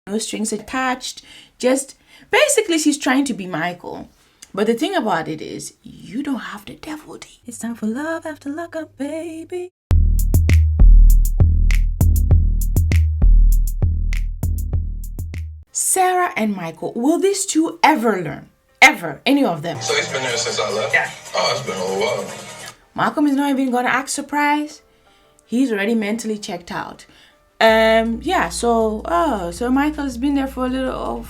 no strings attached. Just basically she's trying to be Michael. But the thing about it is, you don't have the devil D. It's time for love after lockup, baby. Sarah and Michael, will these two ever learn? Ever? Any of them? So he's been there since I left? Yeah. Oh, it's been a little while. Malcolm is not even gonna act surprised. He's already mentally checked out. Yeah, so Michael has been there for a little,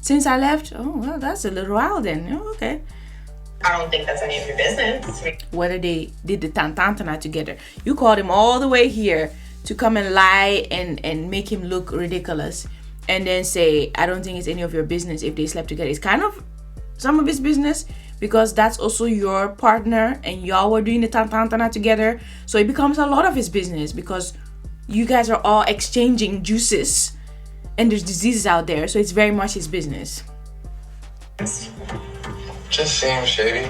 since I left. Oh, well, that's a little while then. Oh, okay. I don't think that's any of your business. Whether they did the tantantana together. You called him all the way here to come and lie and make him look ridiculous. And then say, I don't think it's any of your business if they slept together. It's kind of some of his business because that's also your partner and y'all were doing the tantantana together. So it becomes a lot of his business because you guys are all exchanging juices and there's diseases out there. So it's very much his business. Just seems shady.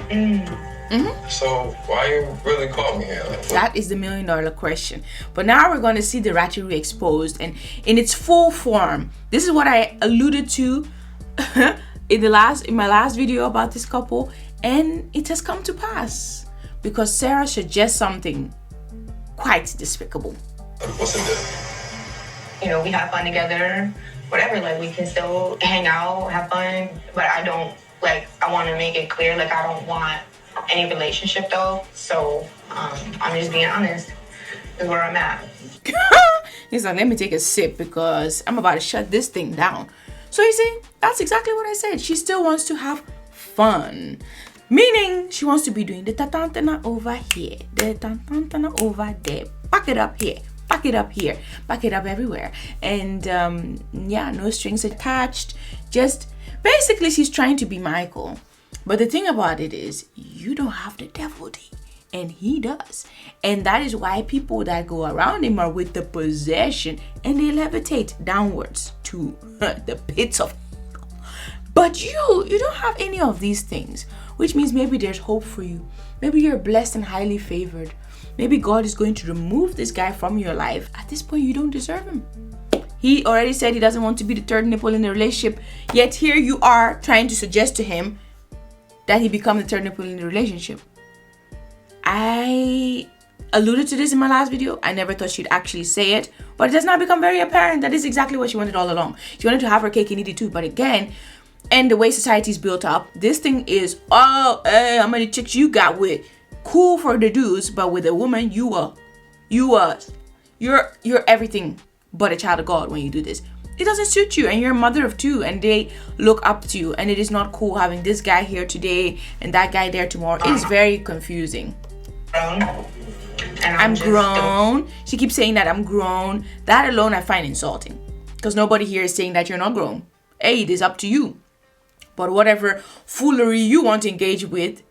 So why you really call me here? That is the $1 million question. But now we're going to see the ratchery exposed and in its full form. This is what I alluded to in my last video about this couple, and it has come to pass because Sarah suggests something quite despicable. What's in there? You know, we have fun together, whatever. Like, we can still hang out, have fun, but I don't, like, I want to make it clear, like, I don't want any relationship, though. So, I'm just being honest. This is where I'm at. He's like, let me take a sip because I'm about to shut this thing down. So you see, that's exactly what I said. She still wants to have fun. Meaning, she wants to be doing the tantantana over here, the tantantana over there. Pack it up here. Pack it up here, pack it up everywhere. And yeah, no strings attached. Just basically she's trying to be Michael. But the thing about it is, you don't have the devil D, and he does. And that is why people that go around him are with the possession and they levitate downwards to the pits of hell. But you don't have any of these things, which means maybe there's hope for you. Maybe you're blessed and highly favored. Maybe God is going to remove this guy from your life. At this point, you don't deserve him. He already said he doesn't want to be the third nipple in the relationship. Yet here you are trying to suggest to him that he become the third nipple in the relationship. I alluded to this in my last video. I never thought she'd actually say it. But it does now become very apparent that this is exactly what she wanted all along. She wanted to have her cake and eat it too. But again, and the way society's built up, this thing is, oh, hey, how many chicks you got with? Cool for the dudes, but with a woman, you're everything but a child of God when you do this. It doesn't suit you, and you're a mother of two, and they look up to you, and it is not cool having this guy here today and that guy there tomorrow. It is very confusing. I'm grown. She keeps saying that I'm grown. That alone I find insulting, because nobody here is saying that you're not grown. Hey, it is up to you. But whatever foolery you want to engage with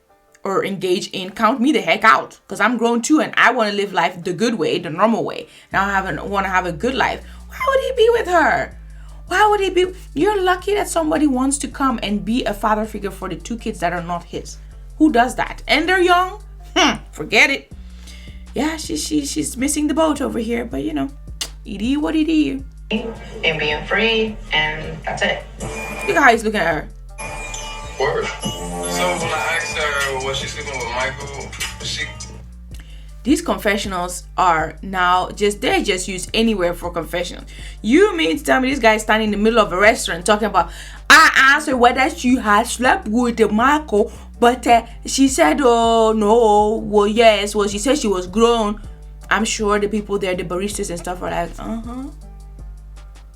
or engage in, count me the heck out, because I'm grown too and I want to live life the good way, the normal way. Now I want to have a good life. Why would he be with her? Why would he be? You're lucky that somebody wants to come and be a father figure for the two kids that are not his. Who does that? And they're young? Forget it. Yeah, she's missing the boat over here, but you know, it is what it is. And being free, and that's it. Look how he's looking at her. Word. So when I asked her was she sleeping with Michael, these confessionals are now they're just used anywhere for confessionals. You mean to tell me this guy is standing in the middle of a restaurant talking about, I asked her whether she had slept with Michael, but she said, oh no, well yes, well she said she was grown. I'm sure the people there, the baristas and stuff, are like,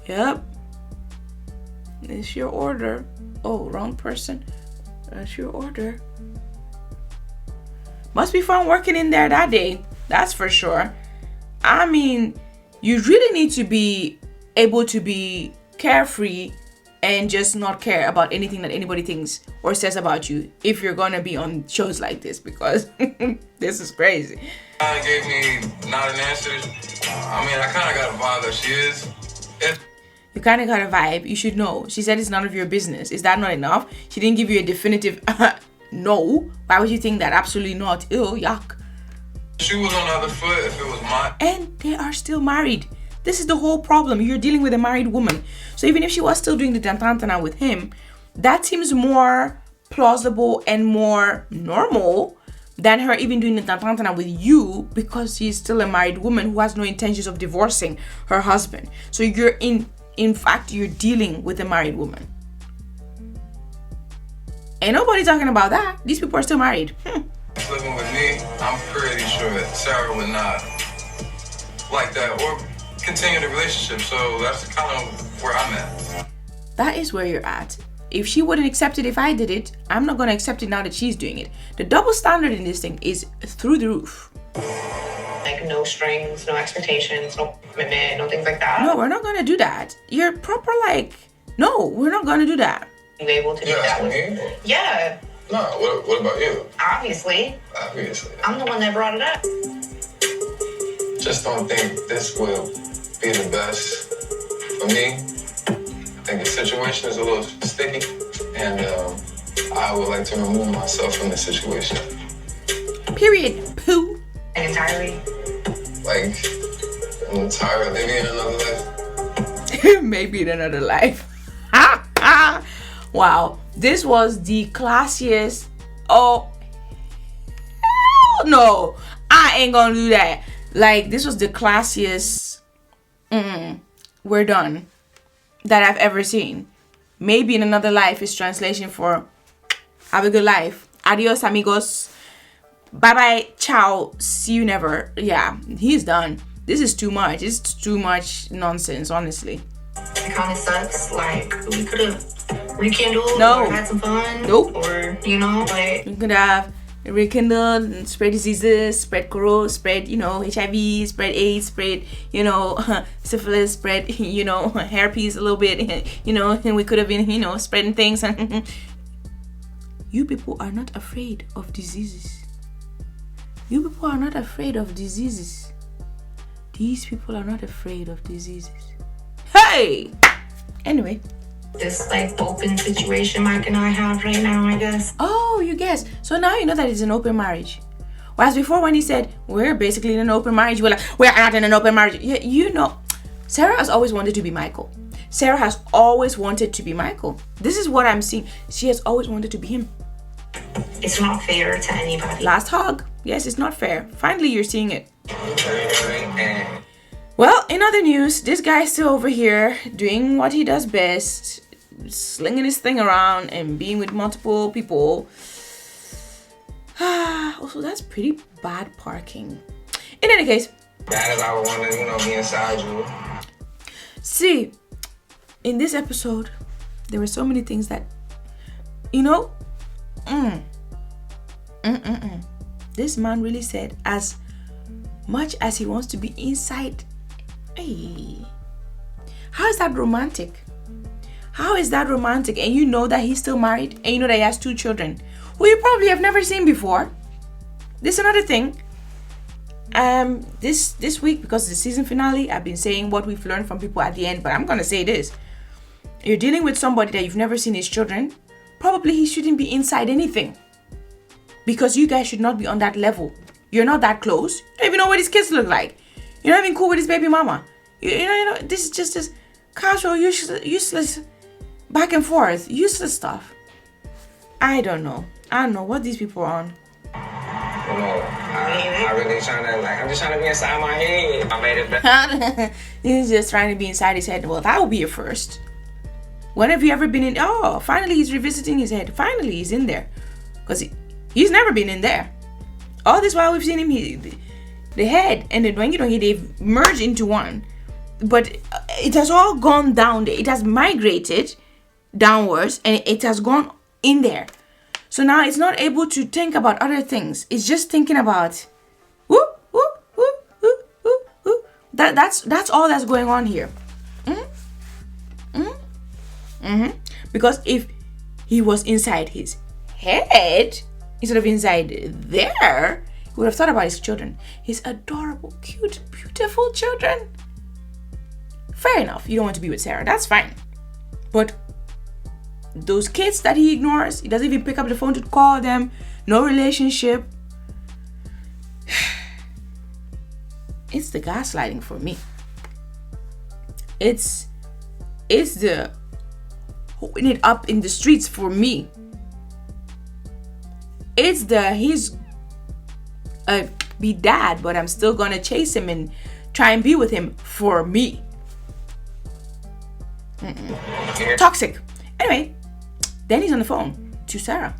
yep, it's your order. Oh, wrong person. That's your order. Must be fun working in there that day. That's for sure. I mean, you really need to be able to be carefree and just not care about anything that anybody thinks or says about you if you're gonna be on shows like this, because this is crazy. Gave me not an answer. I mean, I kind of got a vibe that she is. You kind of got a vibe. You should know. She said it's none of your business. Is that not enough? She didn't give you a definitive no. Why would you think that? Absolutely not. Ew, yuck. She was on the other foot if it was mine. And they are still married. This is the whole problem. You're dealing with a married woman. So even if she was still doing the tantantana with him, that seems more plausible and more normal than her even doing the tantantana with you, because she's still a married woman who has no intentions of divorcing her husband. So you're in fact, you're dealing with a married woman. Ain't nobody talking about that. These people are still married. Living with me, I'm pretty sure that Sarah would not like that or continue the relationship. So that's kind of where I'm at. That is where you're at. If she wouldn't accept it if I did it, I'm not going to accept it now that she's doing it. The double standard in this thing is through the roof. Like no strings, no expectations, no commitment, no things like that. No, we're not going to do that. You're proper like, no, we're not going to do that. You able to do that with me? Yeah. No, what about you? Obviously. I'm the one that brought it up. Just don't think this will be the best for me. I think the situation is a little sticky, and I would like to remove myself from the situation. Period. Pooh. Entirely. Like, I'm tired of living in another life. Maybe in another life. Wow. This was the classiest. Oh, hell no. I ain't gonna do that. Like, this was the classiest. We're done. That I've ever seen. Maybe in another life is translation for have a good life. Adios, amigos. Bye bye. Ciao. See you never. Yeah, he's done. This is too much. It's too much nonsense, honestly. It kind of sucks. Like, we could have rekindled No. or had some fun. Nope. Or, you know, like. We could have rekindled and spread diseases, spread corona, spread, HIV, spread AIDS, spread, syphilis, spread, herpes a little bit, and we could have been, spreading things. You people are not afraid of diseases. You people are not afraid of diseases. These people are not afraid of diseases. Hey! Anyway. This like open situation Mike and I have right now, I guess. Oh, you guess. So now you know that it's an open marriage. Whereas before when he said, we're basically in an open marriage, we're like, we're not in an open marriage. Yeah, Sarah has always wanted to be Michael. Sarah has always wanted to be Michael. This is what I'm seeing. She has always wanted to be him. It's not fair to anybody. Last hug. Yes, it's not fair. Finally, you're seeing it. Well, in other news, this guy's still over here doing what he does best, slinging his thing around and being with multiple people. Also, that's pretty bad parking. In any case, Bad as I would want to, be inside you. See, in this episode, there were so many things that, this man really said, as much as he wants to be inside. Hey, how is that romantic? How is that romantic? And you know that he's still married, and you know that he has 2 children who you probably have never seen before. This is another thing. This week, because it's the season finale, I've been saying what we've learned from people at the end, but I'm gonna say this: you're dealing with somebody that you've never seen his children. Probably he shouldn't be inside anything, because you guys should not be on that level. You're not that close. You don't even know what his kids look like. You're not even cool with his baby mama. You know, this is just this casual, useless, back and forth, useless stuff. I don't know what these people are on. I really I'm just trying to be inside my head. I made it better. He's just trying to be inside his head. Well, that will be a first. When have you ever been in? Oh, finally he's revisiting his head. Finally he's in there. Because he's never been in there. All this while we've seen him, the head and the doingy they've merged into one. But it has all gone down there. It has migrated downwards and it has gone in there. So now it's not able to think about other things. It's just thinking about whoop, whoop, whoop, whoop, whoop, whoop. That's all that's going on here. Because if he was inside his head instead of inside there, he would have thought about his children. His adorable, cute, beautiful children. Fair enough, you don't want to be with Sarah. That's fine. But those kids that he ignores, he doesn't even pick up the phone to call them. No relationship. It's the gaslighting for me. It's the holding it up in the streets for me. It's the he's be dad, but I'm still gonna chase him and try and be with him for me. Toxic. Anyway, then he's on the phone to Sarah.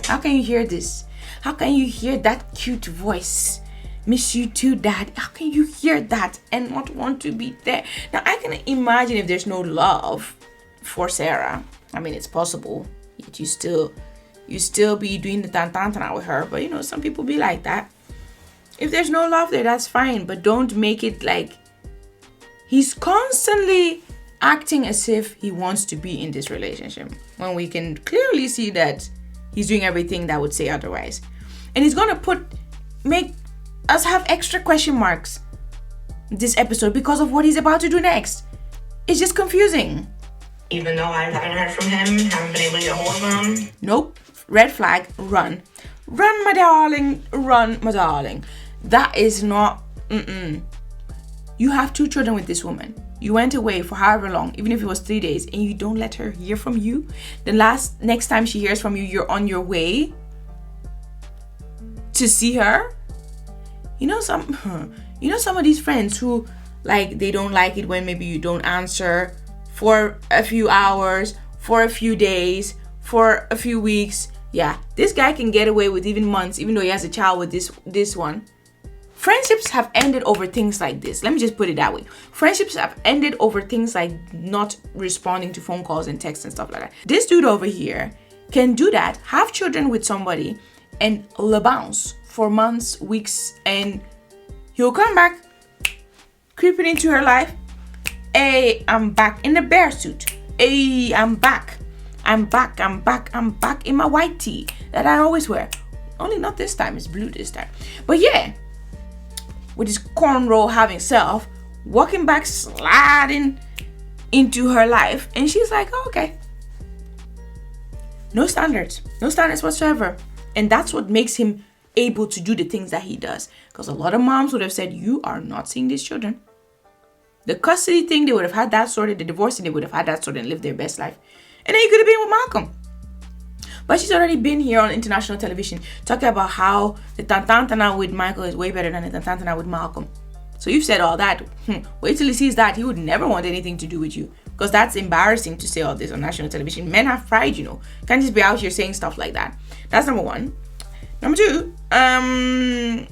How can you hear this? How can you hear that cute voice? Miss you too, Dad. How can you hear that and not want to be there? Now, I can imagine if there's no love for Sarah. I mean, it's possible. Yet you still be doing the tantantana with her. But, you know, some people be like that. If there's no love there, that's fine. But don't make it like he's constantly acting as if he wants to be in this relationship, when we can clearly see that he's doing everything that would say otherwise. And he's going to make us have extra question marks this episode because of what he's about to do next. It's just confusing. Even though I haven't heard from him, haven't been able to get hold of him. Nope. Red flag. Run. Run, my darling. Run, my darling. That is not... You have 2 children with this woman. You went away for however long, even if it was 3 days, and you don't let her hear from you. The next time she hears from you, you're on your way to see her. You know some of these friends who, like, they don't like it when maybe you don't answer for a few hours, for a few days, for a few weeks. Yeah, this guy can get away with even months, even though he has a child with this one. Friendships have ended over things like this. Let me just put it that way. Friendships have ended over things like not responding to phone calls and texts and stuff like that. This dude over here can do that, have children with somebody, and bounce for months, weeks, and he'll come back, creeping into her life. Hey, I'm back in the bear suit. Hey, I'm back. I'm back in my white tee that I always wear. Only not this time, it's blue this time. But yeah, with his cornrow having self, walking back, sliding into her life, and she's like, oh, okay. No standards whatsoever. And that's what makes him able to do the things that he does. Because a lot of moms would have said, you are not seeing these children. The custody thing, they would have had that sorted. The divorce thing, they would have had that sorted and lived their best life. And then you could have been with Malcolm. But she's already been here on international television talking about how the tantantana with Michael is way better than the tantantana with Malcolm. So you've said all that. Wait till he sees that. He would never want anything to do with you. Because that's embarrassing to say all this on national television. Men have pride, you know. Can't just be out here saying stuff like that. That's number 1. Number 2,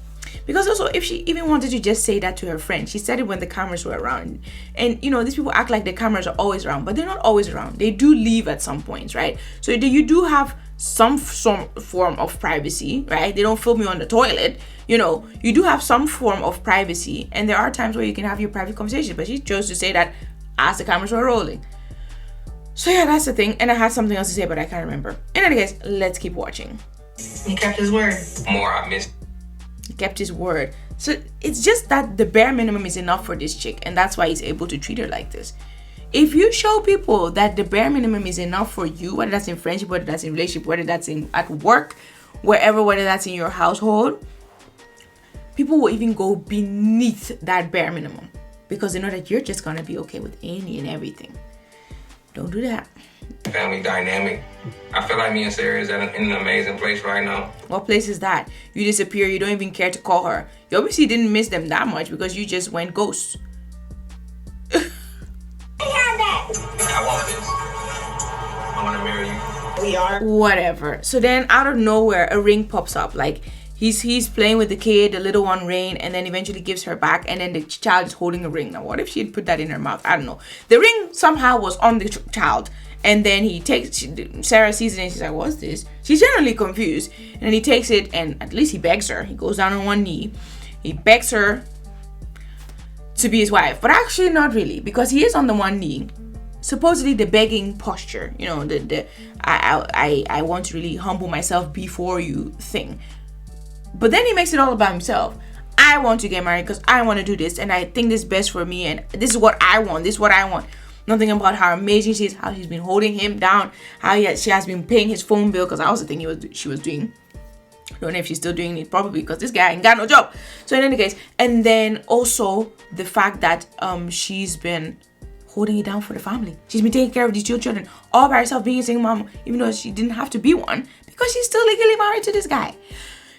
because also if she even wanted to just say that to her friend, she said it when the cameras were around. And you know, these people act like the cameras are always around, but they're not always around. They do leave at some points, right? So you do have some form of privacy, right? They don't film you on the toilet. You know, you do have some form of privacy, and there are times where you can have your private conversations, but she chose to say that as the cameras were rolling. So yeah, that's the thing. And I had something else to say, but I can't remember. In any case, let's keep watching. He kept his word. More I missed. He kept his word. So it's just that the bare minimum is enough for this chick, and that's why he's able to treat her like this. If you show people that the bare minimum is enough for you, whether that's in friendship, whether that's in relationship, whether that's at work, wherever, whether that's in your household, people will even go beneath that bare minimum because they know that you're just gonna be okay with any and everything. Don't do that. Family dynamic. I feel like me and Sarah is in an amazing place right now. What place is that? You disappear, you don't even care to call her. You obviously didn't miss them that much because you just went ghost. I want this. I want to marry you. We are. Whatever. So then out of nowhere, a ring pops up. Like he's playing with the kid, the little one, Rain, and then eventually gives her back, and then the child is holding a ring. Now, what if she had put that in her mouth? I don't know. The ring somehow was on the child, and then Sarah sees it and she's like, what's this? She's generally confused, and then he takes it, and at least he begs her. He goes down on one knee. He begs her to be his wife, but actually not really, because he is on the one knee. Supposedly the begging posture, you know, the I want to really humble myself before you thing. But then he makes it all about himself. I want to get married because I want to do this, and I think this is best for me, and this is what I want. This is what I want. Nothing about how amazing she is, how she's been holding him down, how she has been paying his phone bill, because that was the thing she was doing. Don't know if she's still doing it, probably because this guy ain't got no job. So in any case, and then also the fact that she's been holding it down for the family. She's been taking care of these two children all by herself, being a single mom, even though she didn't have to be one, because she's still legally married to this guy.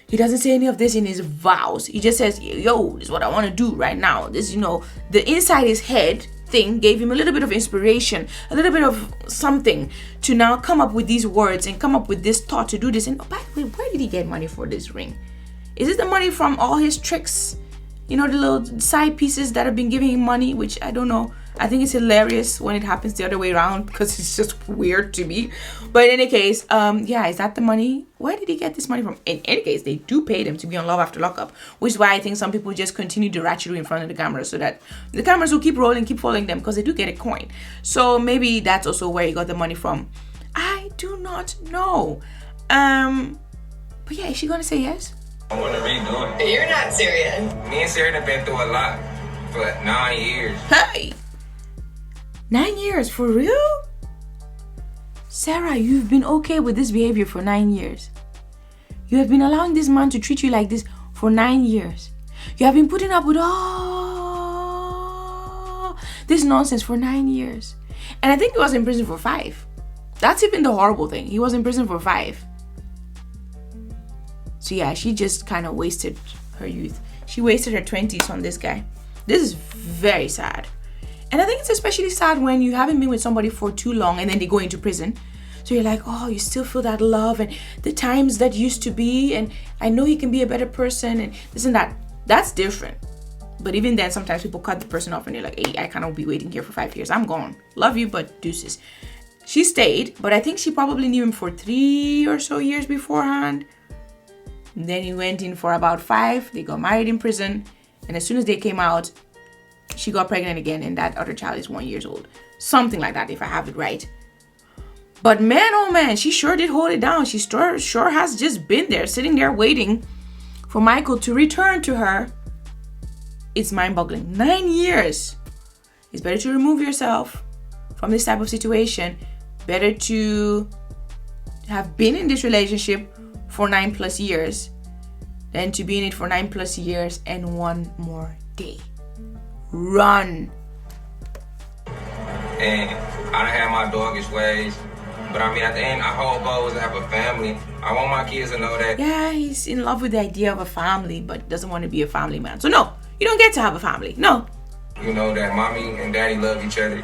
He doesn't say any of this in his vows. He just says, yo, this is what I want to do right now. This, you know, the inside his head thing gave him a little bit of inspiration, a little bit of something to now come up with these words and come up with this thought to do this. And oh, by the way, where did he get money for this ring? Is it the money from all his tricks? You know, the little side pieces that have been giving him money, which I don't know. I think it's hilarious when it happens the other way around because it's just weird to me. But in any case, yeah, is that the money? Where did he get this money from? In any case, they do pay them to be on Love After Lockup, which is why I think some people just continue to ratchet in front of the camera so that the cameras will keep rolling, keep following them because they do get a coin. So maybe that's also where he got the money from. I do not know. But yeah, is she gonna say yes? I want to redo it. You're not serious. Me and Sarah have been through a lot for 9 years. Hey! 9 years, for real? Sarah, you've been okay with this behavior for 9 years. You have been allowing this man to treat you like this for 9 years. You have been putting up with all this nonsense for 9 years. And I think he was in prison for 5. That's even the horrible thing. He was in prison for 5. So yeah, she just kind of wasted her youth. She wasted her 20s on this guy. This is very sad. And I think it's especially sad when you haven't been with somebody for too long and then they go into prison. So you're like, oh, you still feel that love and the times that used to be. And I know he can be a better person and this and that. That's different. But even then, sometimes people cut the person off and they're like, hey, I cannot be waiting here for 5 years. I'm gone. Love you, but deuces. She stayed, but I think she probably knew him for 3 or so years beforehand. And then he went in for about 5. They got married in prison. And as soon as they came out, she got pregnant again. And that other child is 1 year old. Something like that, if I have it right. But man, oh man, she sure did hold it down. She sure has just been there, sitting there waiting for Michael to return to her. It's mind-boggling. 9 years. It's better to remove yourself from this type of situation. Better to have been in this relationship for 9+ years than to be in it for 9+ years and 1 more day. Run. And I done had my doggish ways. But I mean, at the end, our whole goal is to have a family. I want my kids to know that. Yeah, he's in love with the idea of a family, but doesn't want to be a family man. So no, you don't get to have a family. No. You know that mommy and daddy love each other.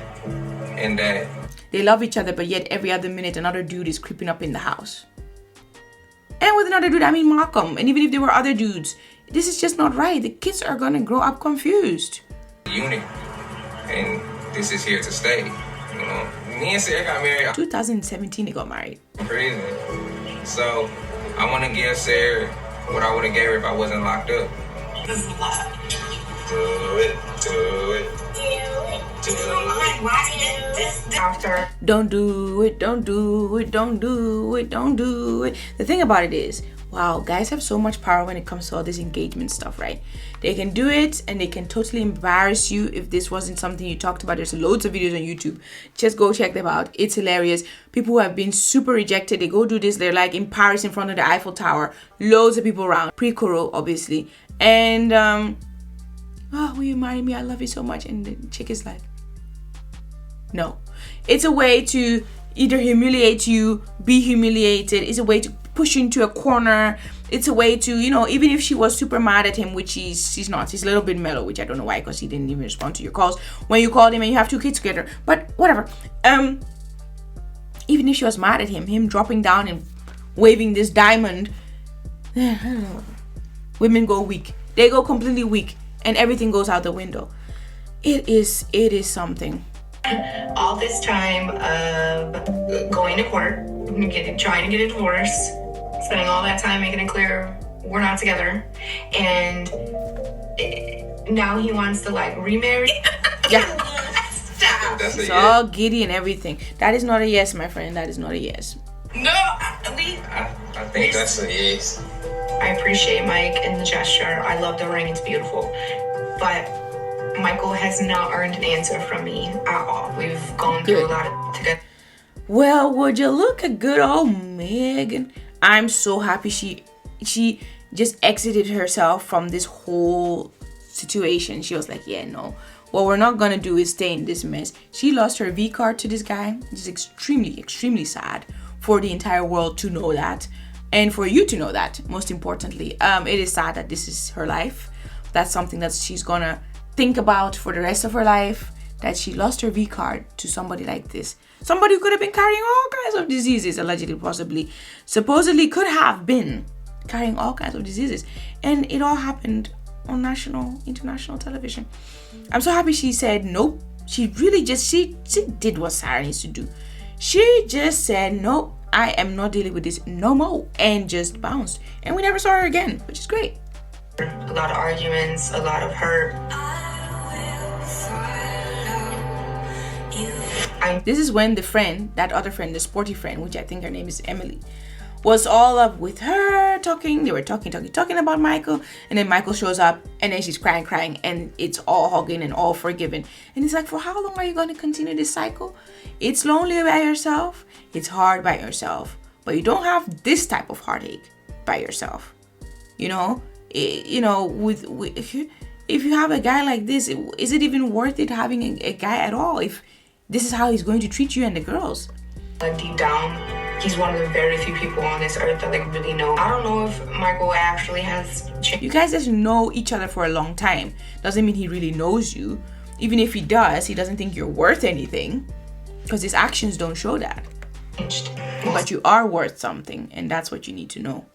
And that they love each other, but yet every other minute another dude is creeping up in the house. And with another dude, I mean Malcolm. And even if there were other dudes, this is just not right. The kids are going to grow up confused. Unit. And this is here to stay. You know, me and Sarah got married. 2017, they got married. Prison. So I want to give Sarah what I would have gave her if I wasn't locked up. This is a lot. Do it. After. Don't do it, don't do it, don't do it, don't do it. The thing about it is, wow, guys have so much power when it comes to all this engagement stuff, right? They can do it and they can totally embarrass you if this wasn't something you talked about. There's loads of videos on YouTube. Just go check them out. It's hilarious. People who have been super rejected, they go do this. They're like in Paris in front of the Eiffel Tower. Loads of people around. Pre-Coro, obviously. And, oh, will you marry me? I love you so much. And the chick is like, no. It's a way to either humiliate you, be humiliated. It's a way to push you into a corner. It's a way to, you know, even if she was super mad at him, which she's not. He's a little bit mellow, which I don't know why, because he didn't even respond to your calls when you called him and you have 2 kids together. But whatever. Even if she was mad at him dropping down and waving this diamond, I don't know. Women go weak. They go completely weak. And everything goes out the window. It is something. All this time of going to court, trying to get a divorce, spending all that time making it clear we're not together, and now he wants to like remarry. Yeah. Stop. It's all giddy and everything. That is not a yes, my friend. That is not a yes. No, I think that's a yes. I appreciate Mike and the gesture. I love the ring. It's beautiful. But Michael has not earned an answer from me at all. We've gone through a lot together. Well, would you look at good old Megan? I'm so happy she she just exited herself from this whole situation. She was like, yeah, no, what we're not gonna do is stay in this mess. She lost her V card to this guy, which is extremely sad for the entire world to know that, and for you to know that, most importantly. It is sad that this is her life. That's something that she's gonna think about for the rest of her life, that she lost her V card to somebody like this. Somebody who could have been carrying all kinds of diseases, allegedly, possibly, supposedly could have been carrying all kinds of diseases. And it all happened on national, international television. I'm so happy she said nope. She really just, she did what Sarah needs to do. She just said, nope, I am not dealing with this no more, and just bounced. And we never saw her again, which is great. A lot of arguments, a lot of hurt. This is when the friend, that other friend, the sporty friend, which I think her name is Emily, was all up with her talking. They were talking about Michael, and then Michael shows up, and then she's crying, and it's all hugging and all forgiving. And it's like, for how long are you going to continue this cycle? It's lonely by yourself. It's hard by yourself, but you don't have this type of heartache by yourself. You know, if you have a guy like this, is it even worth it having a guy at all if this is how he's going to treat you and the girls? Deep down, he's one of the very few people on this earth that like really know. I don't know if Michael actually has changed. You guys just know each other for a long time. Doesn't mean he really knows you. Even if he does, he doesn't think you're worth anything, because his actions don't show that. But you are worth something, and that's what you need to know.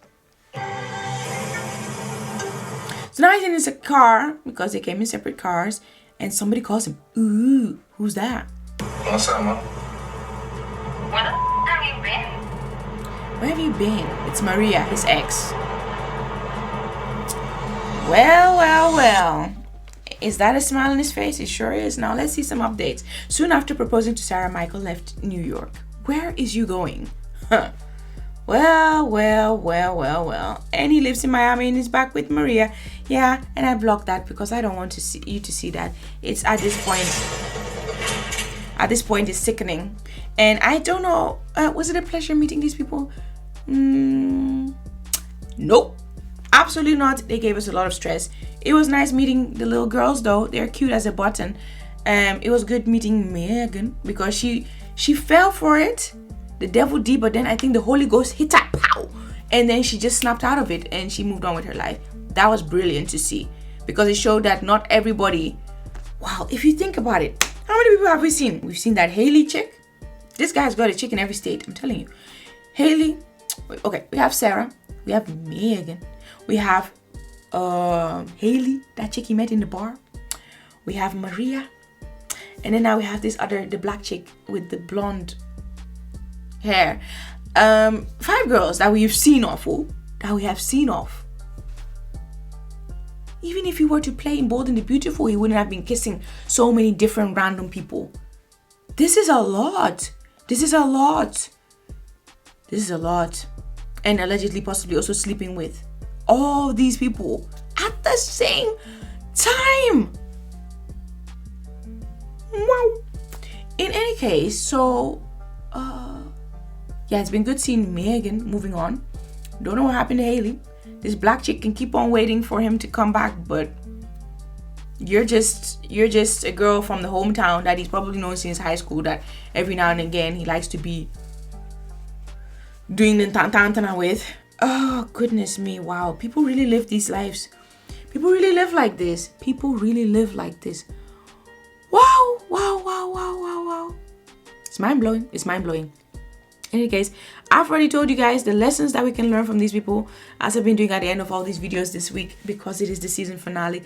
So now he's in his car, because they came in separate cars, and somebody calls him. Ooh, who's that? What's up, man? Where have you been? Where have you been? It's Maria, his ex. Well. Is that a smile on his face? It sure is. Now let's see some updates. Soon after proposing to Sarah, Michael left New York. Where is you going? Huh. Well. And he lives in Miami and is back with Maria. Yeah, and I blocked that because I don't want you to see that. It's at this point it's sickening. And I don't know, was it a pleasure meeting these people? Nope, absolutely not. They gave us a lot of stress. It was nice meeting the little girls though. They're cute as a button. It was good meeting Megan because she fell for it, the devil deep, but then I think the Holy Ghost hit her, pow, and then she just snapped out of it and she moved on with her life. That was brilliant to see, because it showed that not everybody, wow, if you think about it, how many people have we seen? We've seen that Haley chick. This guy's got a chick in every state, I'm telling you. Haley, okay, we have Sarah, we have Megan, we have Haley, that chick he met in the bar. We have Maria, and then now we have this other, the black chick with the blonde hair. 5 girls that we've seen off, Even if he were to play in Bold and the Beautiful, he wouldn't have been kissing so many different random people. This is a lot. And allegedly, possibly also sleeping with all these people at the same time. Wow. In any case, so yeah, it's been good seeing Megan moving on. Don't know what happened to Haley. This black chick can keep on waiting for him to come back, but you're just a girl from the hometown that he's probably known since high school, that every now and again he likes to be doing the tantana with. Oh goodness me, wow. People really live these lives. People really live like this. Wow. It's mind-blowing. In any case, I've already told you guys the lessons that we can learn from these people, as I've been doing at the end of all these videos this week, because it is the season finale.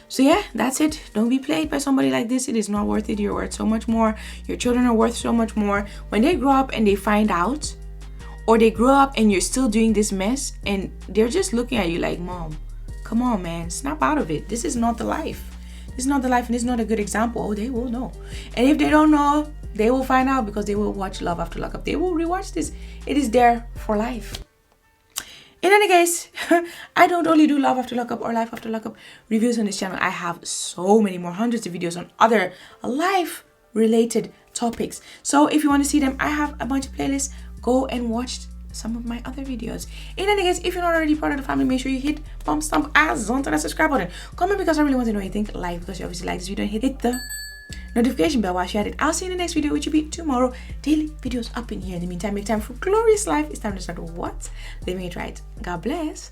So yeah, that's it. Don't be played by somebody like this. It is not worth it. You're worth so much more. Your children are worth so much more. When they grow up and they find out, or they grow up and you're still doing this mess, and they're just looking at you like, Mom, come on, man, snap out of it. This is not the life. This is not the life, and this is not a good example. Oh, they will know. And if they don't know, they will find out, because they will watch Love After Lockup. They will rewatch this. It is there for life. In any case, I don't only do Love After Lockup or Life After Lockup reviews on this channel. I have so many more, hundreds of videos on other life-related topics. So if you want to see them, I have a bunch of playlists. Go and watch some of my other videos. In any case, if you're not already part of the family, make sure you hit stomp ass onto that subscribe button. Comment because I really want to know what you think. Like because you obviously like this video, and hit the notification bell while you at it. I'll see you in the next video, which will be tomorrow. Daily videos up in here. In the meantime, make time for glorious life. It's time to start what? Living it right. God bless.